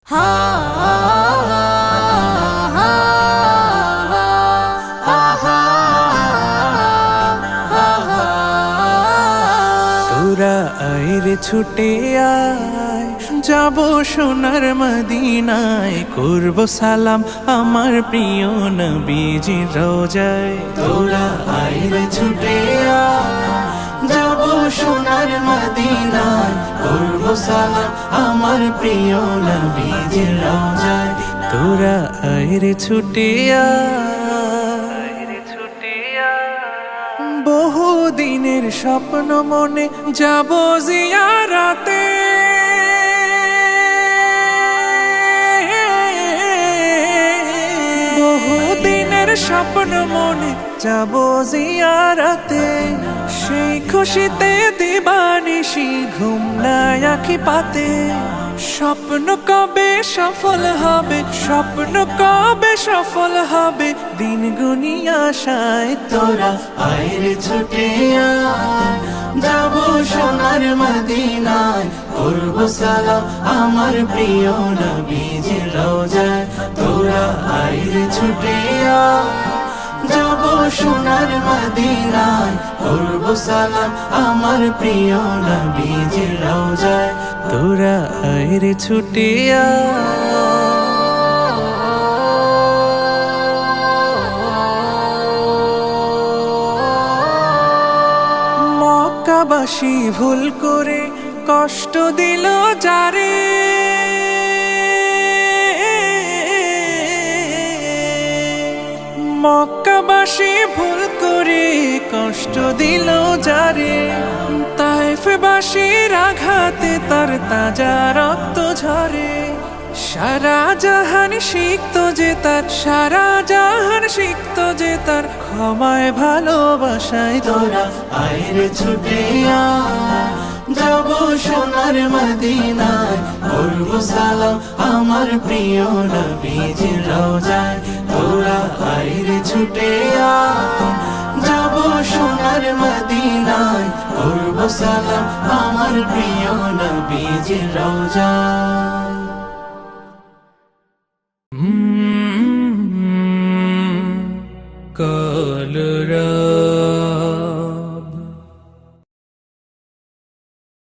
তোরা আইরে ছুটে আয়, যাবো সোনার মদিনায়, করব সালাম আমার প্রিয় নবীজির রোজায়। তোরা আইরে ছুটে আয়, যাবো সোনার মদিনায়, করব সালাম আমার প্রিয় নবীজির রোজায়। তোরা আইরে ছুটে আয়, বহু দিনের স্বপ্ন মনে যাব জিয়ারাতে, বহু দিনের স্বপ্ন মনে যাব জিয়ারাতে, সেই খুশিতে দিবানিশি ঘুম নাই আঁখি পাতে। স্বপ্ন কবে সফল হবে, স্বপ্ন কবে সফল হবে, দিন গুনি আশায় তোরা আইরে ছুটে আয়, যাবো সোনার মদিনায়, করব সালাম আমার প্রিয় নবীজির রোজায়। তোরা আইরে ছুটে আয়, যাবো সোনার মদিনায়, করব সালাম আমার প্রিয় নবীজির রোজায়। তোরা আইরে ছুটে মক্কাবাসী ভুল করে কষ্ট দিল যারে, মক্কাবাসী ভুল করে কষ্ট দিল যারে, তায়েফবাসীর আঘাতে তার তাজা রক্ত ঝরে। সারা জাহান শিখত যে তার, সারা জাহান শিখত যে তার ক্ষমায় ভালোবাসায়। তোরা আইরে ছুটে আয়, যাবো সোনার মদিনায়, করব সালাম আমার প্রিয় নবীজির রোজায়। তোরা আইরে ছুটে আয়, যাবো সোনার মদিনায়, করব সালাম আমার প্রিয় নবীজির রোজায়।